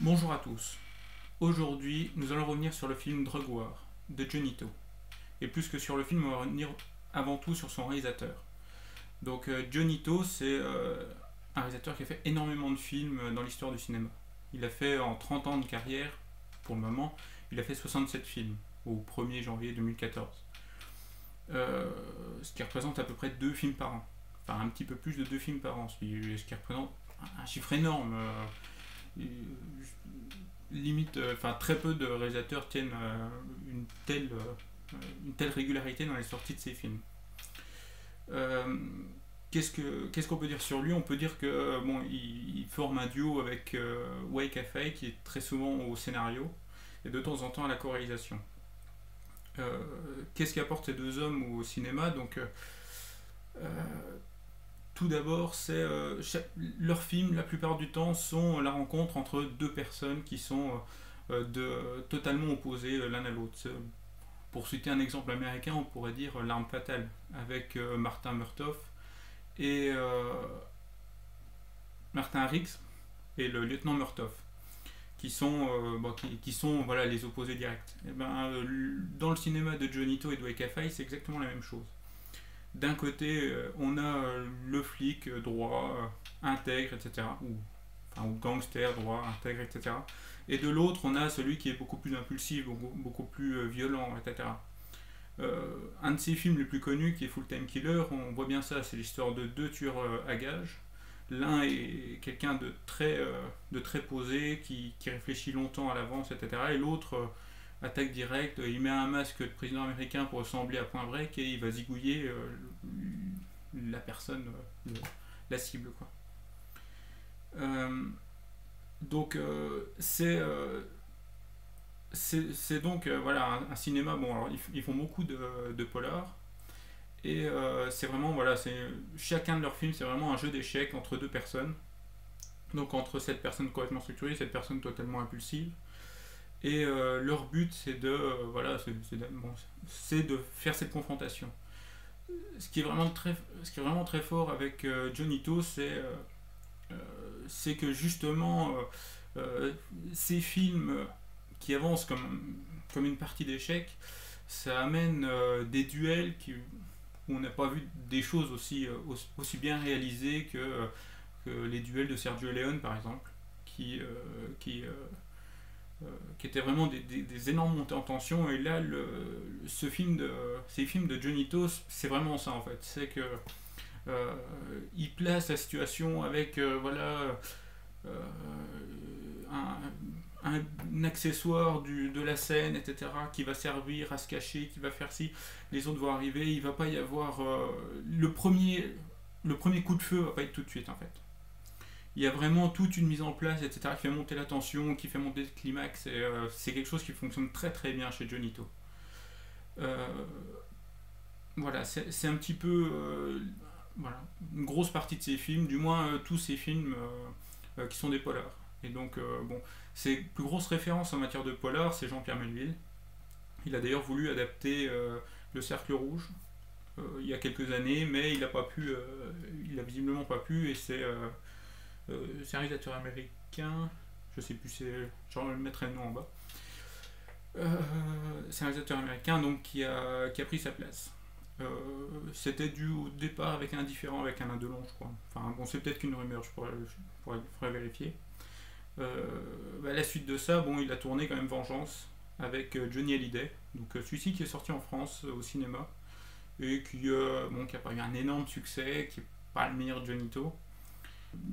Bonjour à tous. Aujourd'hui, nous allons revenir sur le film Drug War de Johnny To. Et plus que sur le film, on va revenir avant tout sur son réalisateur. Donc Johnny To, c'est un réalisateur qui a fait énormément de films dans l'histoire du cinéma. Il a fait en 30 ans de carrière, pour le moment, il a fait 67 films au 1er janvier 2014. Ce qui représente à peu près 2 films par an. Enfin, un petit peu plus de 2 films par an, ce qui représente un chiffre énorme. Limite, enfin très peu de réalisateurs tiennent une telle régularité dans les sorties de ces films. Euh, qu'est-ce qu'on peut dire sur lui? On peut dire que bon, il forme un duo avec Wei Kafei qui est très souvent au scénario et de temps en temps à la co-réalisation. Qu'est-ce qui apporte ces deux hommes au cinéma? Donc, tout d'abord, leurs films, la plupart du temps, sont la rencontre entre deux personnes qui sont totalement opposées l'un à l'autre. Pour citer un exemple américain, on pourrait dire L'Arme Fatale, avec Martin Murtaugh et Martin Riggs et le lieutenant Murtaugh, qui sont voilà, les opposés directs. Et ben, dans le cinéma de Johnny To et de Wei Kar-wai, c'est exactement la même chose. D'un côté, on a le flic droit, intègre, etc. Ou gangster droit, intègre, etc. Et de l'autre, on a celui qui est beaucoup plus impulsif, beaucoup plus violent, etc. Un de ses films les plus connus, qui est Full Time Killer, on voit bien ça, c'est l'histoire de deux tueurs à gages. L'un est quelqu'un de très posé, qui réfléchit longtemps à l'avance, etc. Et l'autre attaque directe, il met un masque de président américain pour ressembler à Point Break et il va zigouiller la personne, la cible, quoi. Donc c'est donc voilà un cinéma. Bon, alors ils font beaucoup de polars et c'est vraiment voilà, c'est chacun de leurs films, c'est vraiment un jeu d'échecs entre deux personnes. Donc entre cette personne complètement structurée et cette personne totalement impulsive. Et leur but, c'est de, voilà, c'est de faire cette confrontation. Ce qui est vraiment très fort avec Johnny To, c'est que justement, ces films qui avancent comme une partie d'échecs, ça amène des duels où on n'a pas vu des choses aussi bien réalisées que les duels de Sergio Leone, par exemple, qui, euh, qui, euh, qui étaient vraiment des énormes montées en tension. Et là, ces films de Johnny To, c'est vraiment ça en fait. C'est que il place la situation avec voilà euh, un accessoire de la scène, etc., qui va servir à se cacher, qui va faire si les autres vont arriver. Il va pas y avoir le premier coup de feu va pas être tout de suite en fait. Il y a vraiment toute une mise en place, etc., qui fait monter la tension, qui fait monter le climax. Et c'est quelque chose qui fonctionne très très bien chez Johnny To. Euh, voilà, c'est un petit peu voilà, une grosse partie de ses films, du moins tous ses films qui sont des polars. Et donc, bon, ses plus grosses références en matière de polar, c'est Jean-Pierre Melville. Il a d'ailleurs voulu adapter Le Cercle Rouge il y a quelques années, mais il a visiblement pas pu, et c'est un réalisateur américain, je sais plus, je mettrai le nom en bas. C'est un réalisateur américain donc qui a pris sa place. C'était dû au départ avec un différent, avec un Delon, je crois. Enfin bon, c'est peut-être qu'une rumeur, faudrait vérifier. À la suite de ça, bon, il a tourné quand même Vengeance avec Johnny Hallyday, donc celui-ci qui est sorti en France au cinéma et bon, qui a pas eu un énorme succès, qui est pas le meilleur Johnny To.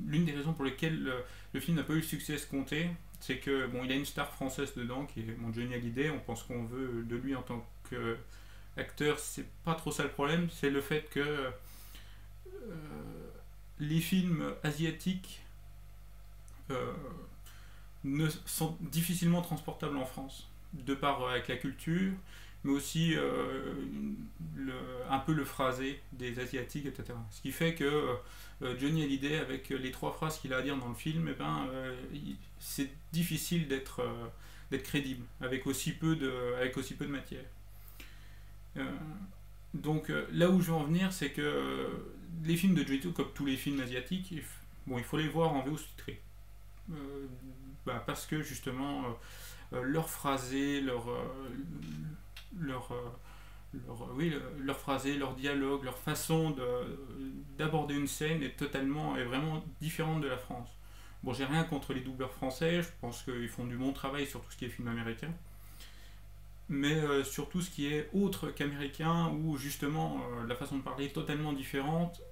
L'une des raisons pour lesquelles le film n'a pas eu le succès escompté, c'est que bon, il a une star française dedans qui est Johnny Hallyday. On pense qu'on veut de lui en tant qu'acteur, c'est pas trop ça le problème. C'est le fait que les films asiatiques euh, sont difficilement transportables en France, de par avec la culture, mais aussi un peu le phrasé des asiatiques, etc. Ce qui fait que Johnny Hallyday, avec les trois phrases qu'il a à dire dans le film, eh ben, c'est difficile d'être crédible avec aussi peu de matière. Euh, donc là où je veux en venir, c'est que les films de Johnny To, comme tous les films asiatiques, bon, il faut les voir en VO sous-titré. Euh, parce que justement leur phrasé, leur, oui, leur phrasé, leur dialogue, leur façon d'aborder une scène est vraiment différente de la France. Bon, j'ai rien contre les doubleurs français, je pense qu'ils font du bon travail sur tout ce qui est film américain, mais sur tout ce qui est autre qu'américain, où justement la façon de parler est totalement différente,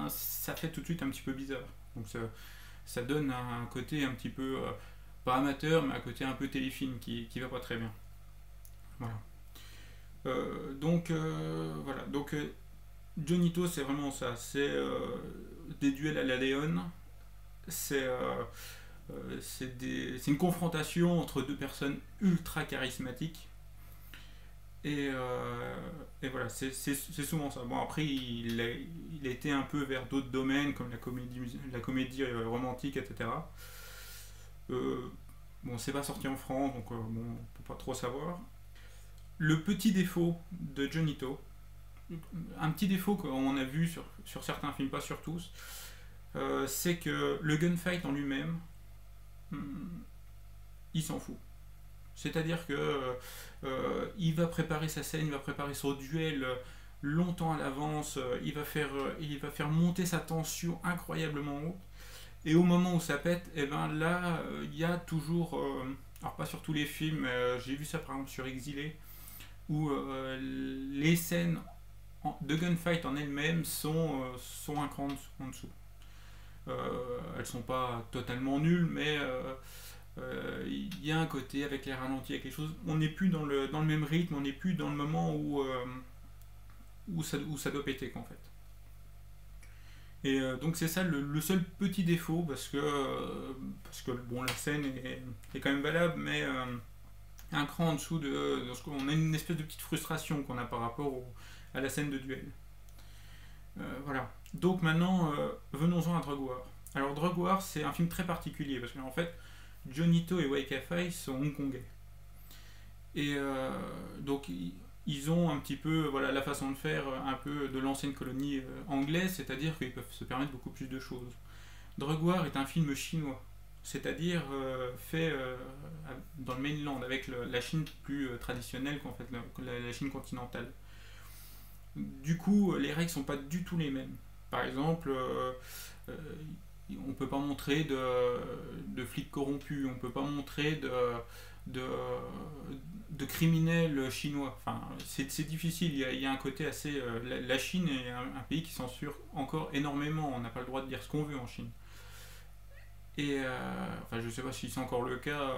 ça fait tout de suite un petit peu bizarre. Donc ça donne un côté un petit peu, pas amateur, mais un côté un peu téléfilm qui va pas très bien. Voilà. Voilà. Donc Johnito, c'est vraiment ça. C'est des duels à la Léon. C'est c'est une confrontation entre deux personnes ultra charismatiques. Et voilà, c'est souvent ça. Bon, après, il a été un peu vers d'autres domaines, comme la comédie romantique, etc. Bon, c'est pas sorti en France, donc bon, on peut pas trop savoir. Le petit défaut de Johnito, un petit défaut qu'on a vu sur certains films, pas sur tous, c'est que le gunfight en lui-même, il s'en fout. C'est-à-dire que il va préparer sa scène, il va préparer son duel longtemps à l'avance, il va faire monter sa tension incroyablement haut. Et au moment où ça pète, et ben là, il y a toujours, alors pas sur tous les films, mais j'ai vu ça par exemple sur Exilé, où les scènes de gunfight en elles-mêmes sont un cran en dessous. Elles sont pas totalement nulles, mais il y a un côté avec les ralentis, avec les choses. On n'est plus dans le même rythme, on n'est plus dans le moment où ça doit péter, en fait. Et donc c'est ça le seul petit défaut, parce que bon, la scène est quand même valable, mais un cran en dessous de ce qu'on a, une espèce de petite frustration qu'on a par rapport à la scène de duel. Voilà. Donc maintenant, venons-en à Drug War. Alors Drug War, c'est un film très particulier, parce qu'en fait, Johnito et Wai Ka-fai sont hongkongais. Et donc ils ont un petit peu, voilà, la façon de faire un peu de l'ancienne colonie anglaise, c'est-à-dire qu'ils peuvent se permettre beaucoup plus de choses. Drug War est un film chinois, c'est-à-dire fait dans le mainland, avec la Chine plus traditionnelle qu'en fait la Chine continentale. Du coup, les règles sont pas du tout les mêmes. Par exemple, on peut pas montrer de flics corrompus, on peut pas montrer de, criminels chinois. Enfin, c'est difficile, il y a un côté assez... la Chine est un pays qui censure encore énormément, on n'a pas le droit de dire ce qu'on veut en Chine. Et enfin, je sais pas si c'est encore le cas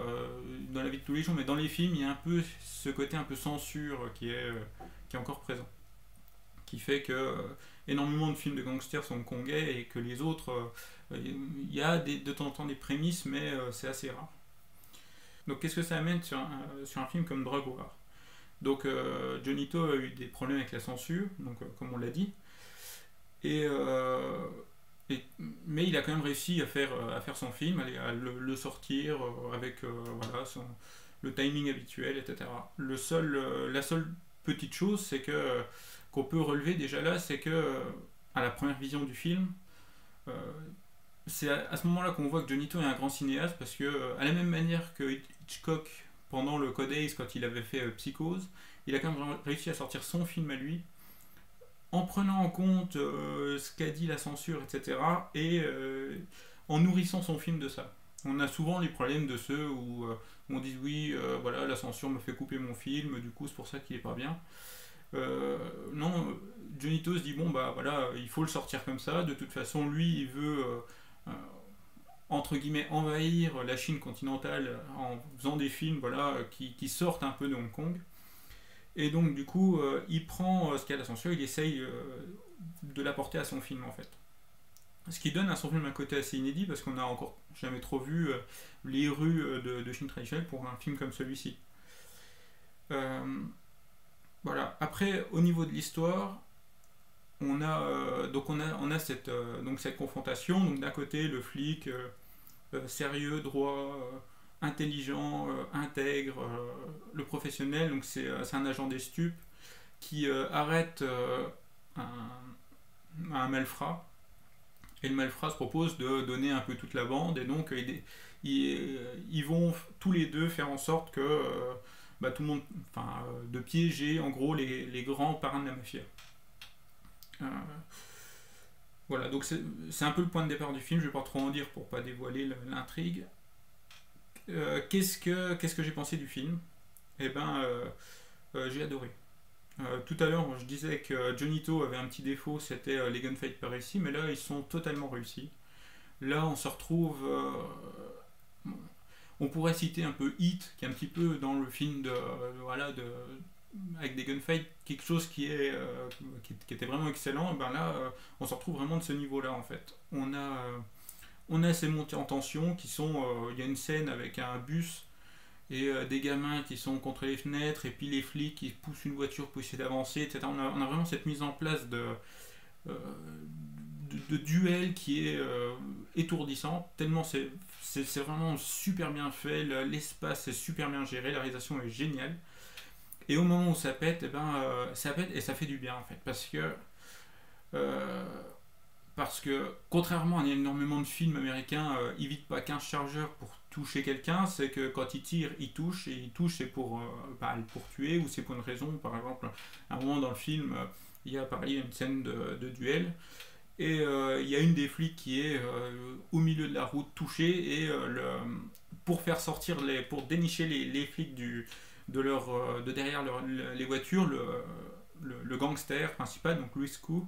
dans la vie de tous les jours, mais dans les films, il y a un peu ce côté un peu censure qui est encore présent. Qui fait que énormément de films de gangsters sont hongkongais et que les autres, il y a de temps en temps des prémices, mais c'est assez rare. Donc qu'est-ce que ça amène sur un film comme Drug War? Donc Johnito a eu des problèmes avec la censure, donc comme on l'a dit, mais il a quand même réussi à faire son film, à le sortir avec voilà, le timing habituel, etc. La seule petite chose, c'est qu'on peut relever déjà là, c'est que à la première vision du film, c'est à ce moment-là qu'on voit que Johnito est un grand cinéaste, parce que à la même manière que Hitchcock pendant le Code Ace, quand il avait fait Psychose, il a quand même réussi à sortir son film à lui en prenant en compte ce qu'a dit la censure, etc., et en nourrissant son film de ça. On a souvent les problèmes de ceux où on dit oui, voilà, la censure me fait couper mon film, du coup c'est pour ça qu'il est pas bien. Non, Johnito se dit bon bah voilà, il faut le sortir comme ça. De toute façon, lui, il veut entre guillemets envahir la Chine continentale en faisant des films, voilà, qui sortent un peu de Hong Kong. Et donc du coup, il prend ce qu'il y a de la censure, il essaye de l'apporter à son film en fait. Ce qui donne à son film un côté assez inédit, parce qu'on n'a encore jamais trop vu les rues de Chine traditionnelle pour un film comme celui-ci. Voilà. Après, au niveau de l'histoire, on a cette confrontation. Donc d'un côté, le flic sérieux, droit, intelligent, intègre, le professionnel. Donc c'est un agent des stupes qui arrête un malfrat. Et le malfrat se propose de donner un peu toute la bande, et donc ils vont tous les deux faire en sorte que tout le monde, de piéger en gros les grands parrains de la mafia. Euh, voilà, donc c'est un peu le point de départ du film, je vais pas trop en dire pour pas dévoiler l'intrigue. Qu'est-ce que j'ai pensé du film? Eh ben, j'ai adoré. Tout à l'heure, je disais que Johnny To avait un petit défaut, c'était les gunfights par ici, mais là, ils sont totalement réussis. Là, on se retrouve. On pourrait citer un peu Hit, qui est un petit peu dans le film avec des gunfights, quelque chose qui était vraiment excellent. Ben là, on se retrouve vraiment de ce niveau-là en fait. On a ces montées en tension qui sont. Il y a une scène avec un bus et des gamins qui sont contre les fenêtres, et puis les flics qui poussent une voiture pour essayer d'avancer, etc. On a vraiment cette mise en place euh, de duel qui est étourdissante, tellement c'est vraiment super bien fait, l'espace est super bien géré, la réalisation est géniale. Et au moment où ça pète, ça pète et ça fait du bien en fait, euh, parce que contrairement à énormément de films américains, ils vident pas 15 chargeurs pour toucher quelqu'un, c'est que quand ils tirent, ils touchent, et ils touchent c'est pour tuer, ou c'est pour une raison. Par exemple, à un moment dans le film, il y a pareil une scène de duel, et il y a une des flics qui est au milieu de la route touchée, et pour faire sortir pour dénicher les flics de derrière les voitures, le gangster principal, donc Louis Koo,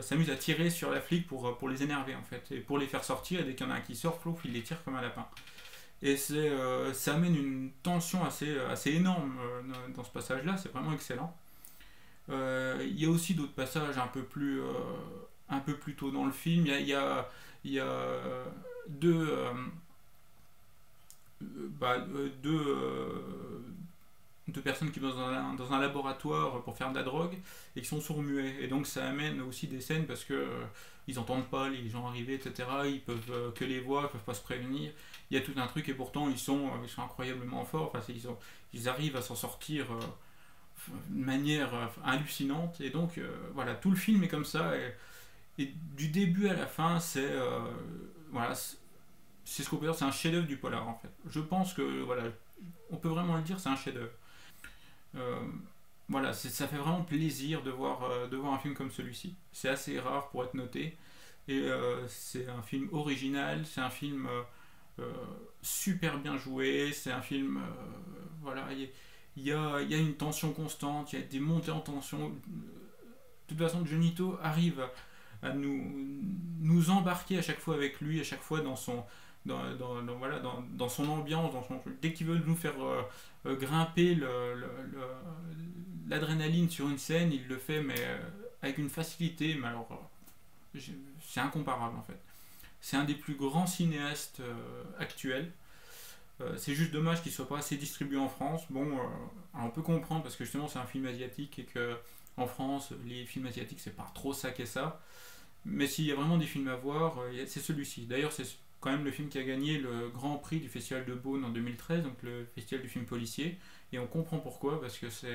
s'amuse à tirer sur la flic pour les énerver en fait, et pour les faire sortir, et dès qu'il y en a un qui sort, flouf, il les tire comme un lapin. Et ça amène une tension assez énorme dans ce passage-là, c'est vraiment excellent. Il y a aussi d'autres passages un peu plus tôt dans le film. Il y a deux, deux, deux personnes qui vont dans un laboratoire pour faire de la drogue et qui sont sourds-muets. Et donc ça amène aussi des scènes parce que ils n'entendent pas les gens arriver, etc. Ils peuvent que les voir, ils peuvent pas se prévenir. Il y a tout un truc, et pourtant ils sont incroyablement forts. Enfin, ils arrivent à s'en sortir de manière hallucinante. Et donc voilà, tout le film est comme ça. Et du début à la fin, voilà, c'est ce qu'on peut dire, c'est un chef-d'œuvre du polar en fait. Je pense que voilà, on peut vraiment le dire, c'est un chef-d'œuvre. Euh, voilà, ça fait vraiment plaisir de voir un film comme celui-ci. C'est assez rare pour être noté. Et c'est un film original, c'est un film euh, super bien joué, c'est un film. Voilà, il y a une tension constante, il y a des montées en tension. De toute façon, Johnny To arrive à nous embarquer à chaque fois avec lui, à chaque fois dans son ambiance, dès qu'il veut nous faire grimper l'adrénaline sur une scène, il le fait, mais avec une facilité, mais alors c'est incomparable en fait. C'est un des plus grands cinéastes actuels. C'est juste dommage qu'il soit pas assez distribué en France. Bon, alors on peut comprendre parce que justement c'est un film asiatique, et que en France les films asiatiques c'est pas trop ça qu'est ça. Mais s'il y a vraiment des films à voir, c'est celui-ci. D'ailleurs, c'est quand même le film qui a gagné le Grand Prix du Festival de Beaune en 2013, donc le Festival du film policier. Et on comprend pourquoi, parce que c'est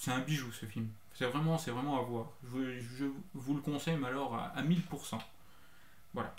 un bijou ce film. C'est vraiment à voir. Je vous le conseille, mais alors à 1000%. Voilà.